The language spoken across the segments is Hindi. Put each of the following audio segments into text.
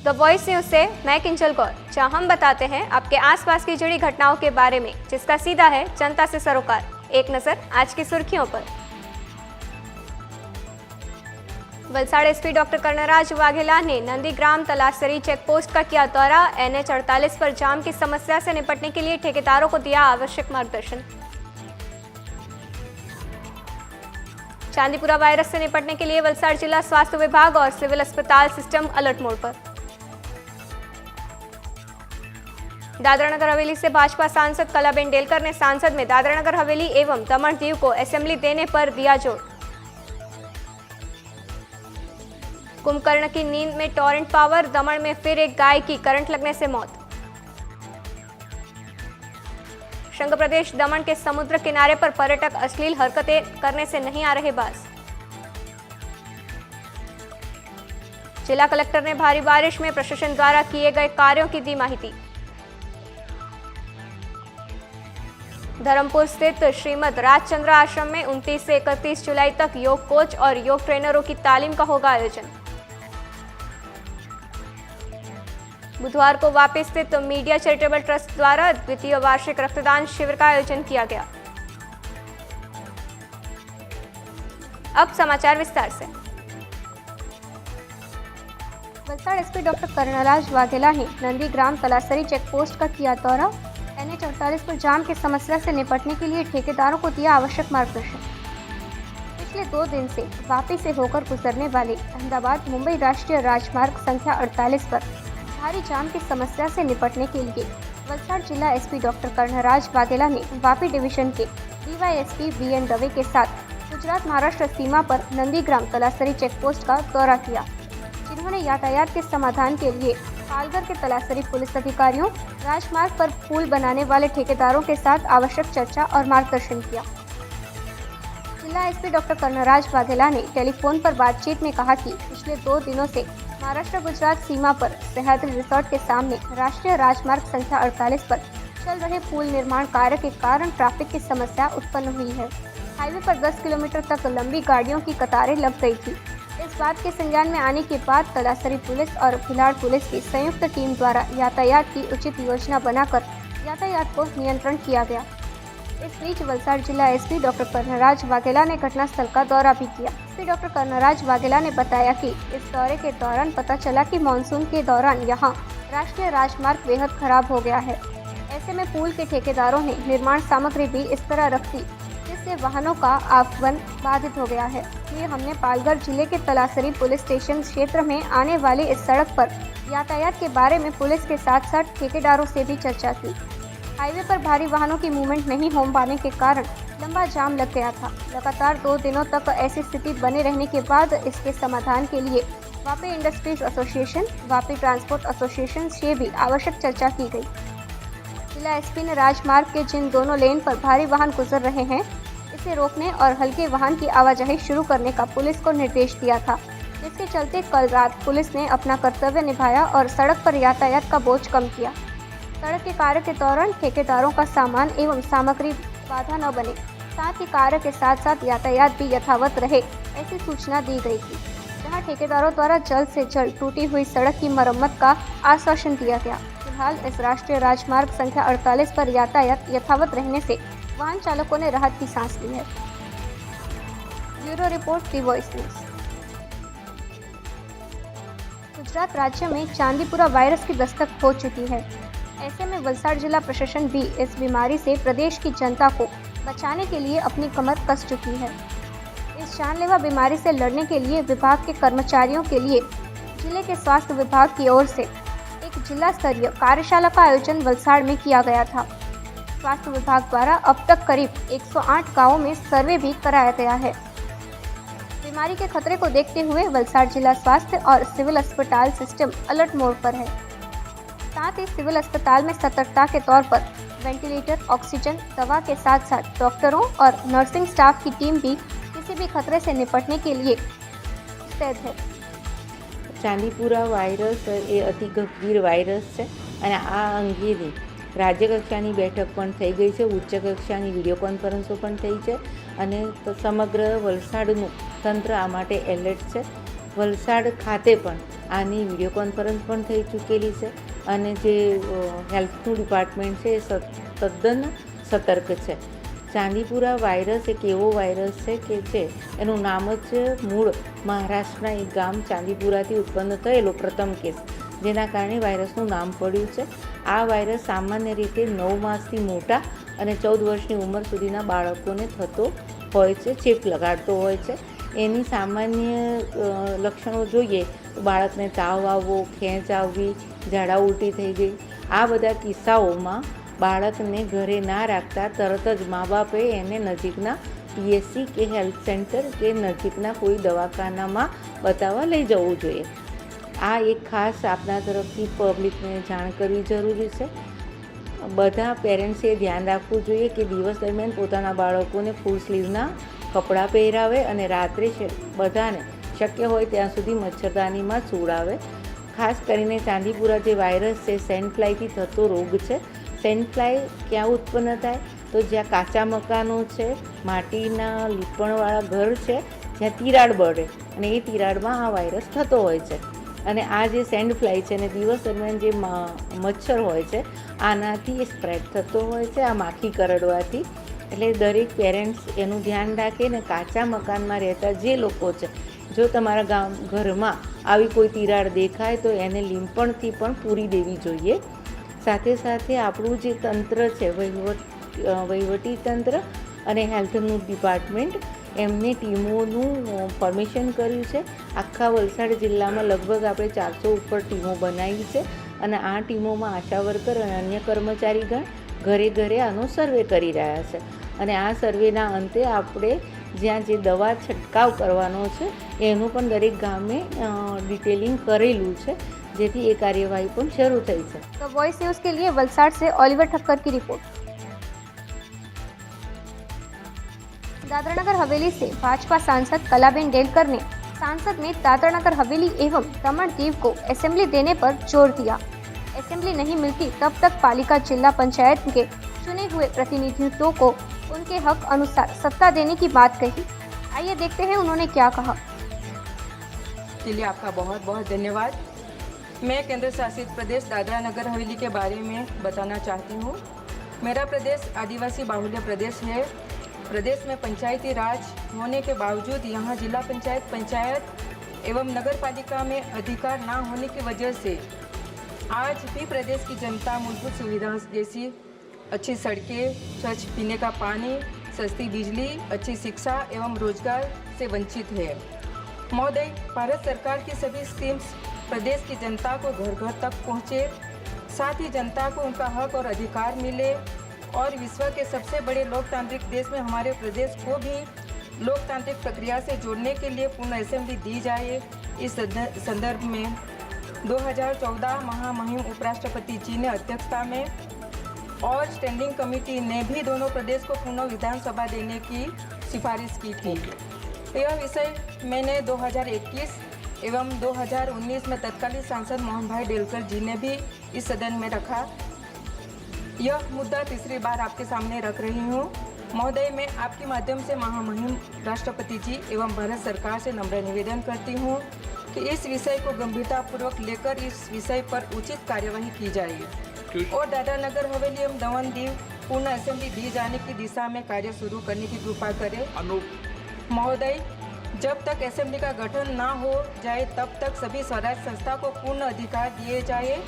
द वॉइस न्यूज से मैं किंजल कौर, जहां हम बताते हैं आपके आसपास की जुड़ी घटनाओं के बारे में, जिसका सीधा है जनता से सरोकार। एक नजर आज की सुर्खियों पर। वलसाड़ एसपी डॉक्टर कर्णराज वाघेला ने नंदीग्राम तलासरी चेकपोस्ट का किया दौरा। NH 48 पर जाम की समस्या से निपटने के लिए ठेकेदारों को दिया आवश्यक मार्गदर्शन। चांदीपुरा वायरस से निपटने के लिए वलसाड़ जिला स्वास्थ्य विभाग और सिविल अस्पताल सिस्टम अलर्ट मोड पर। दादरा नगर हवेली से भाजपा सांसद कलाबेन डेलकर ने सांसद में दादरा नगर हवेली एवं दमन दीव को असेंबली देने पर दिया जोर। कुंभकर्ण की नींद में टॉरेंट पावर, दमन में फिर एक गाय की करंट लगने से मौत। संघ प्रदेश दमन के समुद्र किनारे पर पर्यटक अश्लील हरकतें करने से नहीं आ रहे बाज। जिला कलेक्टर ने भारी बारिश में प्रशासन द्वारा किए गए कार्यों की दी माहिती। धर्मपुर स्थित श्रीमद राजचंद्र आश्रम में 29 से 31 जुलाई तक योग कोच और योग ट्रेनरों की तालीम का होगा आयोजन। बुधवार को वापी स्थित मीडिया चैरिटेबल ट्रस्ट द्वारा द्वितीय वार्षिक रक्तदान शिविर का आयोजन किया गया। अब समाचार विस्तार से। वलसाड़ एसपी डॉक्टर कर्णराज वाघेला ने नंदीग्राम तलासरी चेकपोस्ट का किया दौरा। NH 48 पर जाम की समस्या से निपटने के लिए ठेकेदारों को दिया आवश्यक मार्गदर्शन। पिछले 2 दिन से वापी से होकर गुजरने वाले अहमदाबाद मुंबई राष्ट्रीय राजमार्ग संख्या 48 पर भारी जाम की समस्या से निपटने के लिए वलसाड़ जिला एसपी डॉक्टर कर्णराज वाघेला ने वापी डिवीजन के DYSP VN दवे के साथ गुजरात महाराष्ट्र सीमा पर नंदीग्राम तलासरी चेकपोस्ट का दौरा किया, जिन्होंने यातायात के समाधान के लिए पालघर के तलासरी पुलिस अधिकारियों, राजमार्ग पर पुल बनाने वाले ठेकेदारों के साथ आवश्यक चर्चा और मार्गदर्शन किया। जिला एसपी डॉक्टर कर्णराज वाघेला ने टेलीफोन पर बातचीत में कहा कि पिछले 2 दिनों से महाराष्ट्र गुजरात सीमा पर सह्याद्री रिसोर्ट के सामने राष्ट्रीय राजमार्ग संख्या 48 पर चल रहे पुल निर्माण कार्य के कारण ट्रैफिक की समस्या उत्पन्न हुई है। हाईवे पर 10 किलोमीटर तक लंबी गाड़ियों की कतारें लग गई थी। इस बात के संज्ञान में आने के बाद तलासरी पुलिस और भिलाड़ पुलिस की संयुक्त टीम द्वारा यातायात की उचित योजना बनाकर यातायात को नियंत्रण किया गया। इस बीच वलसाड़ जिला एसपी डॉक्टर कर्णराज वाघेला ने घटनास्थल का दौरा भी किया। एसपी डॉक्टर कर्णराज वाघेला ने बताया कि इस दौरे के दौरान पता चला कि मानसून के दौरान यहां राष्ट्रीय राजमार्ग बेहद खराब हो गया है। ऐसे में पुल के ठेकेदारों ने निर्माण सामग्री भी इस तरह रख दी जिससे वाहनों का आवागमन बाधित हो गया है। इसलिए हमने पालघर जिले के तलासरी पुलिस स्टेशन क्षेत्र में आने वाली इस सड़क पर यातायात के बारे में पुलिस के साथ साथ ठेकेदारों से भी चर्चा की। हाईवे पर भारी वाहनों की मूवमेंट नहीं हो पाने के कारण लंबा जाम लग गया था। लगातार 2 दिनों तक ऐसी स्थिति बने रहने के बाद इसके समाधान के लिए Vapi industries association, Vapi transport association से भी आवश्यक चर्चा की गई। जिला एसपी ने राजमार्ग के जिन दोनों लेन पर भारी वाहन गुजर रहे हैं, इसे रोकने और हल्के वाहन की आवाजाही शुरू करने का पुलिस को निर्देश दिया था, जिसके चलते कल रात पुलिस ने अपना कर्तव्य निभाया और सड़क पर यातायात का बोझ कम किया। सड़क के कार्य के दौरान ठेकेदारों का सामान एवं सामग्री बाधा न बने, साथ ही कार्य के साथ साथ यातायात भी यथावत रहे, ऐसी सूचना दी गई थी। जहां ठेकेदारों द्वारा जल्द से जल्द टूटी हुई सड़क की मरम्मत का आश्वासन दिया गया। फिलहाल इस राष्ट्रीय राजमार्ग संख्या 48 पर यातायात यथावत रहने से वाहन चालकों ने राहत की सांस ली है। Bureau report, the voice news. Gujarat राज्य में चांदीपुरा वायरस की दस्तक हो चुकी है। ऐसे में वलसाड़ जिला प्रशासन भी इस बीमारी से प्रदेश की जनता को बचाने के लिए अपनी कमर कस चुकी है। इस जानलेवा बीमारी से लड़ने के लिए विभाग के कर्मचारियों के लिए जिले के स्वास्थ्य विभाग की ओर से एक जिला स्तरीय कार्यशाला का आयोजन वलसाड़ में किया गया था। स्वास्थ्य विभाग द्वारा अब तक करीब 108 गांवों में सर्वे भी कराया गया है। बीमारी के खतरे को देखते हुए वलसाड़ जिला स्वास्थ्य और सिविल अस्पताल सिस्टम अलर्ट मोड पर है। साथ ही सिविल अस्पताल में सतर्कता के तौर पर वेंटिलेटर, ऑक्सीजन, दवा के साथ साथ डॉक्टरों और नर्सिंग स्टाफ की टीम भी किसी भी खतरे से निपटने के लिए तैयार है। ચાંદીપુરા વાયરસ એ અતિ ગંભીર વાયરસ છે અને આ અંગેની રાજ્યકક્ષાની બેઠક પણ થઈ ગઈ છે, ઉચ્ચ કક્ષાની વિડીયો કોન્ફરન્સો પણ થઈ છે અને સમગ્ર વલસાડનું તંત્ર આ માટે એલર્ટ છે। વલસાડ ખાતે પણ આની વિડીયો કોન્ફરન્સ પણ થઈ ચૂકેલી છે અને જે હેલ્થનું ડિપાર્ટમેન્ટ છે એ તદ્દન સતર્ક છે. ચાંદીપુરા વાયરસ એક એવો વાયરસ છે કે જે એનું નામ જ મૂળ મહારાષ્ટ્રના એક ગામ ચાંદીપુરાથી ઉત્પન્ન થયેલો પ્રથમ કેસ, જેના કારણે વાયરસનું નામ પડ્યું છે. આ વાયરસ સામાન્ય રીતે 9 માસથી મોટા અને 14 વર્ષની ઉંમર સુધીના બાળકોને થતો હોય છે, ચેપ લગાડતો હોય છે. એની સામાન્ય લક્ષણો જોઈએ તો બાળકને તાવ આવવો, ખેંચ આવવી, ઝાડા ઉલટી થઈ ગઈ. આ બધા કિસ્સાઓમાં બાળકને ઘરે ના રાખતા તરત જ મા બાપે એને નજીકના PSC કે હેલ્થ સેન્ટર કે નજીકના કોઈ દવાખાનામાં બતાવવા લઈ જવું જોઈએ. આ એક ખાસ આપના તરફથી પબ્લિકને જાણ કરવી જરૂરી છે. બધા પેરેન્ટ્સે ધ્યાન રાખવું જોઈએ કે દિવસ દરમિયાન પોતાના બાળકોને ફૂલ સ્લીવના કપડાં પહેરાવે અને રાત્રે બધાને શક્ય હોય ત્યાં સુધી મચ્છરદાનીમાં સુવડાવે. ખાસ કરીને ચાંદીપુરા જે વાયરસ છે સેન્ડ ફ્લાયથી થતો રોગ છે. સેન્ડ ફ્લાય ક્યાં ઉત્પન્ન થાય તો જ્યાં કાચા મકાનો છે, માટીના લીપણવાળા ઘર છે, જ્યાં તિરાડ બળે અને એ તિરાડમાં આ વાયરસ થતો હોય છે. અને આ જે સેન્ડ ફ્લાય છે અને દિવસ દરમિયાન જે મચ્છર હોય છે આનાથી એ સ્પ્રેડ થતો હોય છે, આ માખી કરડવાથી. એટલે દરેક પેરેન્ટ્સ એનું ધ્યાન રાખે ને કાચા મકાનમાં રહેતા જે લોકો છે, જો તમારા ઘરમાં આવી કોઈ તિરાડ દેખાય તો એને લીંપણથી પણ પૂરી દેવી જોઈએ. સાથે સાથે આપણું જે તંત્ર છે, વહીવટી તંત્ર અને હેલ્થનું ડિપાર્ટમેન્ટ, એમને ટીમોનું ફોર્મેશન કર્યું છે. આખા વલસાડ જિલ્લામાં લગભગ આપણે 400 ઉપર ટીમો બનાવી છે અને આ ટીમોમાં આશા વર્કર અને અન્ય કર્મચારીગણ ઘરે ઘરે આનો સર્વે કરી રહ્યા છે. અને આ સર્વેના અંતે આપણે જ્યાં જે દવા છંટકાવ કરવાનો છે એનું પણ દરેક ગામે ડિટેલિંગ કરેલું છે, જેથી એ કાર્યવાહી પણ શરૂ થઈ છે. तो वॉइस न्यूज़ के लिए वलसाड से ऑलिवर ठक्कर की रिपोर्ट। दादरा नगर हवेली से भाजपा सांसद कलाबेन डेलकर ने सांसद में दादरा नगर हवेली एवं दमन दीव को असेंबली देने पर जोर दिया। असेंबली नहीं मिलती तब तक पालिका जिला पंचायत के चुने हुए प्रतिनिधियों को उनके हक अनुसार सत्ता देने की बात कही। आइए देखते हैं उन्होंने क्या कहा। के लिए आपका बहुत बहुत धन्यवाद। मैं केंद्र शासित प्रदेश दादरा नगर हवेली के बारे में बताना चाहती हूँ। मेरा प्रदेश आदिवासी बाहुल्य प्रदेश है। प्रदेश में पंचायती राज होने के बावजूद यहाँ जिला पंचायत एवं नगर पालिका में अधिकार ना होने की वजह से आज भी प्रदेश की जनता मूलभूत सुविधाओं जैसी अच्छी सड़कें, स्वच्छ पीने का पानी, सस्ती बिजली, अच्छी शिक्षा एवं रोजगार से वंचित है। महोदय, भारत सरकार की सभी स्कीम्स प्रदेश की जनता को घर घर तक पहुँचे, साथ ही जनता को उनका हक और अधिकार मिले और विश्व के सबसे बड़े लोकतांत्रिक देश में हमारे प्रदेश को भी लोकतांत्रिक प्रक्रिया से जोड़ने के लिए पूर्ण असेंबली दी जाए। इस संदर्भ में 2014 महामहिम उपराष्ट्रपति जी ने अध्यक्षता में और स्टैंडिंग कमेटी ने भी दोनों प्रदेश को पूर्ण विधानसभा देने की सिफारिश की थी। यह विषय मैंने 2021 एवं 2019 में तत्कालीन सांसद मोहन भाई डेलकर जी ने भी इस सदन में रखा। यह मुद्दा तीसरी बार आपके सामने रख रही हूँ। महोदय, मैं आपके माध्यम से महामहिम राष्ट्रपति जी एवं भारत सरकार से नम्र निवेदन करती हूँ कि इस विषय को गंभीरतापूर्वक लेकर इस विषय पर उचित कार्यवाही की जाए और दादरा नगर हवेली एवं दमन दीव पूर्ण असेंबली दी जाने की दिशा में कार्य शुरू करने की कृपा करें। महोदय, जब तक असेंबली का गठन ना हो जाए तब तक सभी स्वराज संस्था को पूर्ण अधिकार दिए जाए।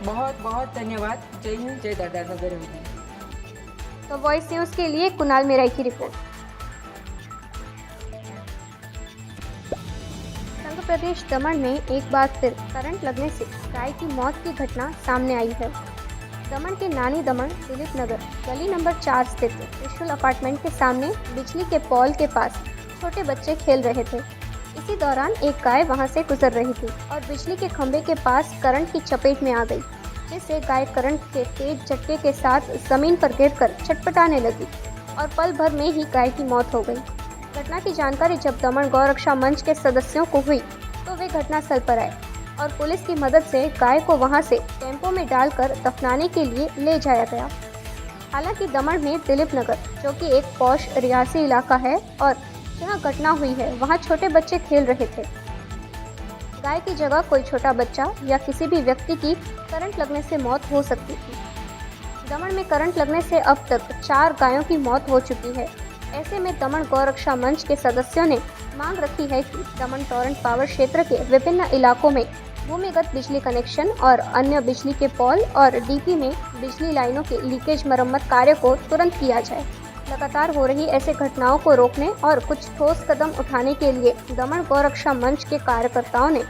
बहुत बहुत धन्यवाद। जय हिंद, जय दादरा नगर हवेली। तो वॉइस न्यूज़ के लिए कुणाल मेराई की रिपोर्ट। संघ प्रदेश दमन में एक बार फिर करंट लगने से गाय की मौत की घटना सामने आई है। दमन के नानी दमन दिलीप नगर गली नंबर 4 स्थित विशुल अपार्टमेंट के सामने बिजली के पोल के पास छोटे बच्चे खेल रहे थे। इसी दौरान एक गाय वहां से गुजर रही थी और बिजली के खंभे के पास करंट की चपेट में आ गई, जिससे गाय करंट के तेज झटके के साथ जमीन पर गिरकर छटपटाने लगी और पल भर में ही गाय की मौत हो गई। घटना की जानकारी जब दमन गौरक्षा मंच के सदस्यों को हुई तो वे घटनास्थल पर आए और पुलिस की मदद से गाय को वहां से टेम्पो में डालकर दफनाने के लिए ले जाया गया। हालांकि दमन में दिलीप नगर, जो कि एक पॉश रियासी इलाका है और जहां घटना हुई है वहां छोटे बच्चे खेल रहे थे। गाय की जगह कोई छोटा बच्चा या किसी भी व्यक्ति की करंट लगने से मौत हो सकती थी। दमन में करंट लगने से अब तक 4 गायों की मौत हो चुकी है। ऐसे में दमन गौरक्षा मंच के सदस्यों ने मांग रखी है कि दमन टोरेंट पावर क्षेत्र के विभिन्न इलाकों में भूमिगत बिजली कनेक्शन और अन्य बिजली के पोल और डीपी में बिजली लाइनों के लीकेज मरम्मत कार्य को तुरंत किया जाए। लगातार हो रही ऐसे घटनाओं को रोकने और कुछ ठोस कदम उठाने के लिए दमन गौरक्षा मंच के कार्यकर्ताओं ने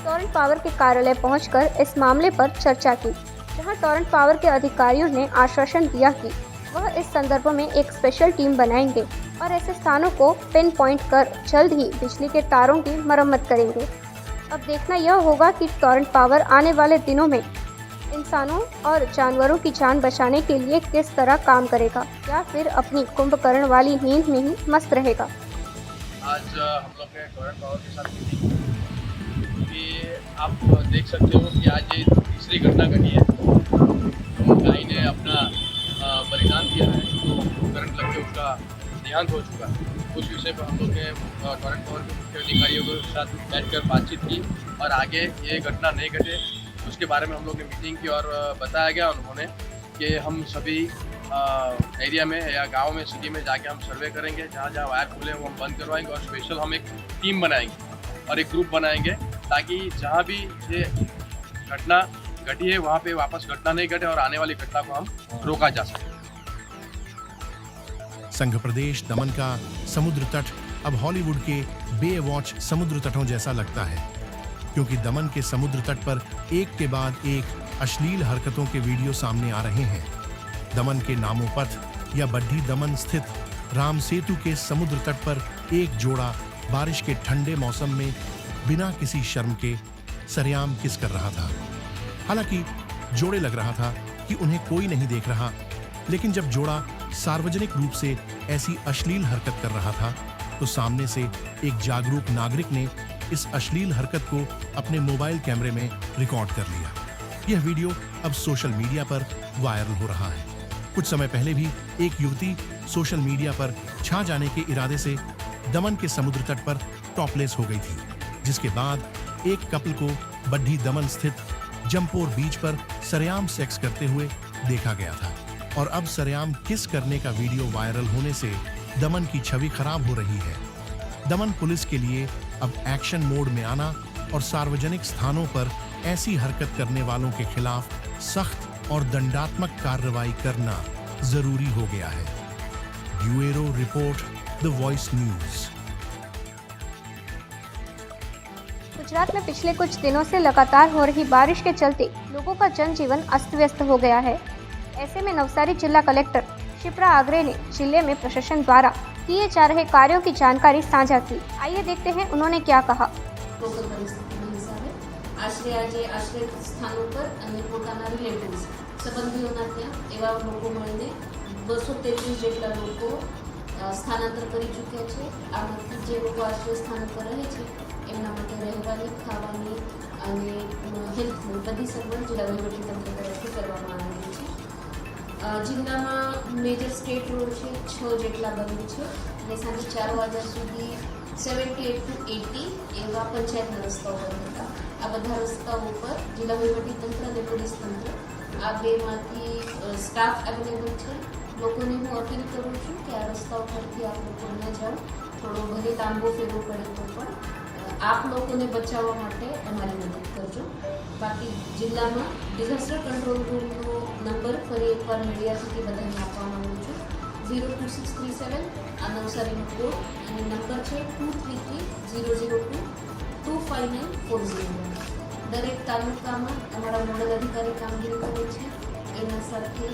टोरेंट पावर के कार्यालय पहुंचकर इस मामले पर चर्चा की, जहां टोरेंट पावर के अधिकारियों ने आश्वासन दिया कि वह इस संदर्भ में एक स्पेशल टीम बनाएंगे और ऐसे स्थानों को पिन पॉइंट कर जल्द ही बिजली के तारों की मरम्मत करेंगे। अब देखना यह होगा कि टोरेंट पावर आने वाले दिनों में इंसानों और जानवरों की जान बचाने के लिए किस तरह काम करेगा या फिर अपनी कुंभकर्ण वाली नींद में ही मस्त रहेगा। आज हम लोग ने टोरेंट पावर के साथ मीटिंग कि आप देख सकते हो कि आज ये तीसरी घटना घटी है। तो गाय ने अपना बलिदान दिया है, तो करंट लग के उसका देहांत हो चुका है। उस विषय पर हम लोग ने टोरेंट पावर के मुख्य अधिकारियों के साथ बैठकर बातचीत की और आगे ये घटना नहीं घटे उसके बारे में हम लोग ने मीटिंग की और बताया गया उन्होंने कि हम सभी एरिया में या गांव में सिटी में जाके हम सर्वे करेंगे, जहाँ जहाँ वायर खुले वो हम बंद करवाएंगे और स्पेशल हम एक टीम बनाएंगे और एक ग्रुप बनाएंगे ताकि जहाँ भी ये घटना घटी है वहाँ पे वापस घटना नहीं घटे और आने वाली घटना को हम रोका जा सके। संघ प्रदेश दमन का समुद्र तट अब हॉलीवुड के बे वॉच समुद्र तटों जैसा लगता है, क्योंकि दमन के समुद्र तट पर एक के बाद एक अश्लील हरकतों के वीडियो सामने आ रहे हैं। दमन के नामोपथ या बड्ढी दमन स्थित राम सेतु के समुद्र तट पर एक जोड़ा बारिश के ठंडे मौसम में बिना किसी शर्म के सरेआम किस कर रहा था। हालांकि जोड़े लग रहा था कि उन्हें कोई नहीं देख रहा, लेकिन जब जोड़ा सार्वजनिक रूप से ऐसी अश्लील हरकत कर रहा था तो सामने से एक जागरूक नागरिक ने इस अश्लील हरकत को अपने मोबाइल कैमरे में रिकॉर्ड कर लिया। यह वीडियो अब सोशल मीडिया पर वायरल हो रहा है। कुछ समय पहले भी एक युवती सोशल मीडिया पर छा जाने के इरादे से दमन के समुद्र तट पर टॉपलेस हो गई थी, जिसके बाद एक कपल को बड्ढी दमन स्थित जमपोर बीच पर सरेआम सेक्स करते हुए देखा गया था। और अब सरेआम किस करने का वीडियो वायरल होने से दमन की छवि खराब हो रही है। दमन पुलिस के लिए अब एक्शन मोड में आना और सार्वजनिक स्थानों पर ऐसी हरकत करने वालों के खिलाफ सख्त और दंडात्मक कार्रवाई करना जरूरी हो गया है। Bureau report, the voice news. Gujarat में पिछले कुछ दिनों से लगातार हो रही बारिश के चलते लोगों का जनजीवन अस्त व्यस्त हो गया है। ऐसे में नवसारी जिला कलेक्टर शिप्रा आग्रे ने जिले में प्रशासन द्वारा किए जा रहे कार्यों की जानकारी साझा की। आइए देखते हैं उन्होंने क्या कहा। આશરે આજે આશ્રય સ્થાનો પર અને પોતાના રિલેટિવ્સ સંબંધીઓના ત્યાં એવા લોકો મળીને 233 જેટલા લોકો સ્થાનાંતર કરી ચૂક્યા છે। આમાંથી જે લોકો આશ્રય સ્થાન પર રહે છે એમના માટે રહેવાની, ખાવાની અને હેલ્થની બધી સગવડ જિલ્લા વહીવટીતંત્ર તરફથી કરવામાં આવેલી છે। જિલ્લામાં મેજર સ્ટેટ રોડ છે 6 જેટલા બંધ છે અને સાંજે 4 વાગ્યા સુધી 78 to 80 એવા પંચાયતના રસ્તાઓ બંધ હતા। આ બધા રસ્તાઓ પર જિલ્લા વહીવટીતંત્ર અને પોલીસ તંત્ર આ બેમાંથી સ્ટાફ અવેલેબલ છે। લોકોને હું અપીલ કરું છું કે આ રસ્તાઓ પરથી આપ લોકો ન જાઓ, થોડો ભલે લાંબો ફેરવો પડે તો પણ આપ લોકોને બચાવવા માટે અમારી મદદ કરજો। બાકી જિલ્લામાં ડિઝાસ્ટર કંટ્રોલ રૂમનો નંબર ફરી એકવાર મીડિયા સુધી બધાને આપવા માંગુ છું। 02637 આ નવસારીનો કોડ અને નંબર છે 233002 25940। દરેક તાલુકામાં અમારા નોડલ અધિકારી કામગીરી કરે છે। એના સાથે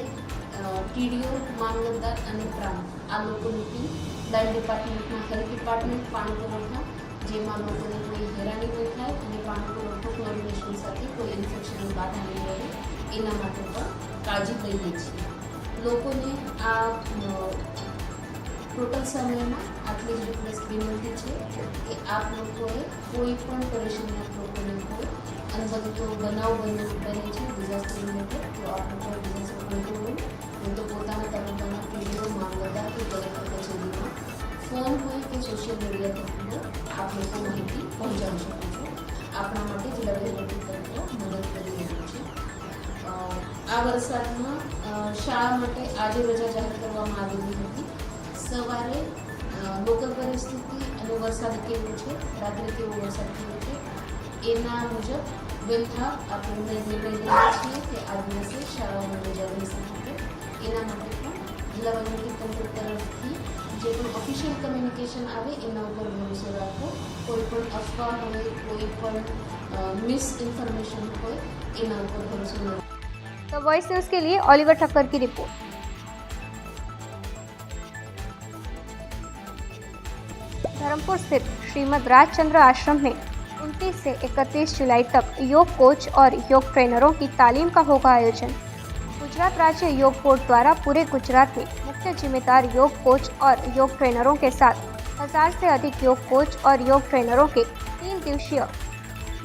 ટીડીઓ, મામલતદાર અને પ્રાંત આ લોકોની ટીમ લાઇન ડિપાર્ટમેન્ટમાં હેલ્થ ડિપાર્ટમેન્ટ પાણી પુરવઠા જેમાં લોકોને કોઈ હેરાની નહીં થાય અને પાણી પુરવઠો ક્લોરિનેશન સાથે કોઈ ઇન્ફેક્શનની બાધા નહીં રહે એના માટે પણ કાળજી લઈએ છીએ। લોકોને આ ટોટલ સમયમાં આટલી જ રિક્વેસ્ટ વિનંતી છે કે આપ લોકોએ કોઈ પણ પરેશાની આપ લોકોને હોય અને બધું તો બનાવ બને છે ડિઝાસ્ટર રિલેટેડ, તો આપ લોકો ડિઝાસ્ટર કંટ્રોલ રૂમ હું તો પોતાના તાલુકાના ટીડીઓ, મામલતદાર કે કલેક્ટર કચેરીમાં ફોન હોય કે સોશિયલ મીડિયા પર આપ લોકો માહિતી પહોંચાડી શકો છો। આપણા માટે જિલ્લા વહીવટીતંત્ર મદદ કરી રહ્યું છે. આ વરસાદમાં શાળા માટે આજે રજા જાહેર કરવામાં આવેલી હતી. સવારે લોકલ પરિસ્થિતિ અને વરસાદ કેવો છે, રાત્રે કેવો વરસાદ થયો છે એના મુજબ વહેલા આપણે નિર્ણય લઈએ છીએ કે આ દિવસે શાળાઓમાં રજા રહેશે માટે. એના માટે પણ જિલ્લા વહીવટીતંત્ર તરફથી જે પણ ઓફિશિયલ કમ્યુનિકેશન આવે એના ઉપર ભરોસો રાખો. કોઈ પણ અફવા હોય, કોઈ પણ મિસ ઇન્ફોર્મેશન હોય એના ઉપર ભરોસો ન. तो वॉइस न्यूज़ के लिए ओलिवर ठक्कर की रिपोर्ट। धर्मपुर स्थित श्रीमद राजचंद्र आश्रम में 29 से 31 जुलाई तक योग कोच और योग ट्रेनरों की तालीम का होगा आयोजन। गुजरात राज्य योग बोर्ड द्वारा पूरे गुजरात में मुख्य जिम्मेदार योग कोच और योग ट्रेनरों के साथ 1000 से अधिक योग कोच और योग ट्रेनरों के 3 दिवसीय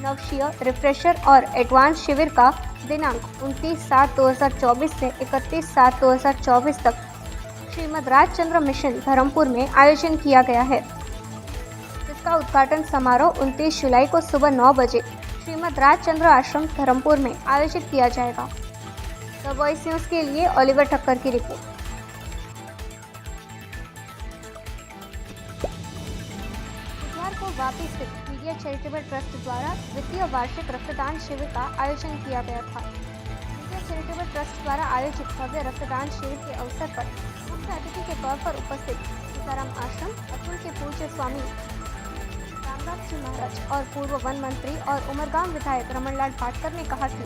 नवशीय रिफ्रेशर और एडवांस शिविर का दिनांक 29/7/2024 से 31/7/2024 तक श्रीमद राजचंद्र मिशन धर्मपुर में आयोजन किया गया है, जिसका उद्घाटन समारोह 29 जुलाई को सुबह 9 बजे श्रीमद राजचंद्र आश्रम धर्मपुर में आयोजित किया जाएगा। द वॉइस न्यूज़ के लिए ओलिवर ठक्कर की रिपोर्ट। बुधवार को वापी स्थित मीडिया चैरिटेबल ट्रस्ट द्वारा द्वितीय वार्षिक रक्तदान शिविर का आयोजन किया गया था। मीडिया चैरिटेबल ट्रस्ट द्वारा आयोजित भव्य रक्तदान शिविर के अवसर पर मुख्य अतिथि के तौर पर उपस्थित सीताराम आश्रम अतुल के पूज्य स्वामी रामदास जी महाराज और पूर्व वन मंत्री और उमरगांव विधायक रमनलाल पाटकर ने कहा कि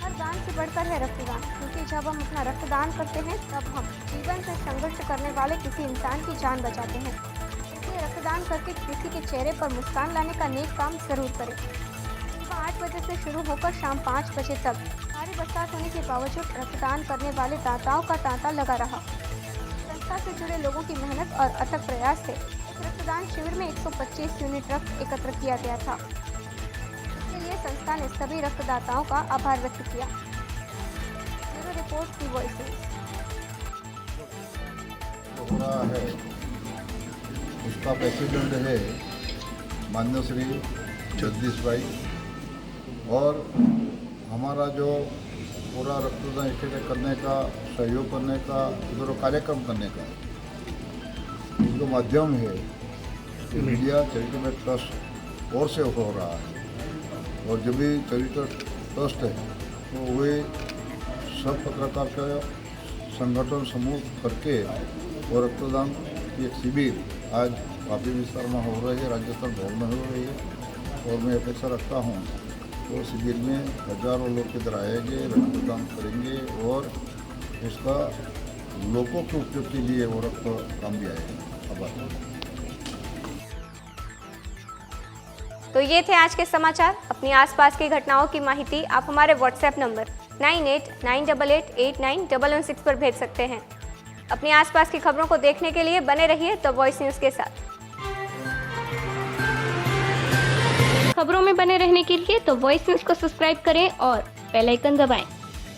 हर दान से बढ़कर है रक्तदान, क्योंकि जब हम अपना रक्तदान करते हैं तब हम जीवन से संघर्ष करने वाले किसी इंसान की जान बचाते हैं। इसलिए रक्तदान करके किसी के चेहरे पर मुस्कान लाने का नेक काम जरूर करें। सुबह 8 बजे से शुरू होकर शाम 5 बजे तक भारी बरसात होने के बावजूद रक्तदान करने वाले दाताओं का तांता लगा रहा। संस्था से जुड़े लोगों की मेहनत और अथक प्रयास से इस रक्तदान शिविर में 125 यूनिट रक्त एकत्र किया गया था। इसके लिए संस्था ने सभी रक्तदाताओं का आभार व्यक्त किया। ब्यूरो रिपोर्ट, दी वॉइस न्यूज़। हो रहा है उसका प्रेसिडेंट है माननीय श्री जगदीश भाई, और हमारा जो पूरा रक्तदान इसके करने का, सहयोग करने का, जो कार्यक्रम करने का जो माध्यम है मीडिया चैरिटेबल ट्रस्ट और से हो रहा है। और जब भी चैरिटेबल ट्रस्ट है तो वे सब पत्रकार का संगठन समूह करके और रक्तदान की एक शिविर आज वापी विस्तार में हो रही है, राजस्थान भवन में हो रही है। और मैं अपेक्षा रखता हूँ तो शिविर में हजारों लोग इधर आएंगे, रक्तदान करेंगे और इसका लोगों के उपयोग के लिए वो रक्त काम भी आएगा। आभार। तो ये थे आज के समाचार। अपनी आसपास की घटनाओं की माहिती आप हमारे व्हाट्सएप नंबर 9898889116 पर भेज सकते हैं। अपनी आसपास की खबरों को देखने के लिए बने रहिए द वॉइस न्यूज़ के साथ। खबरों में बने रहने के लिए तो वॉइस न्यूज़ को सब्सक्राइब करें और बेल आइकन दबाएं।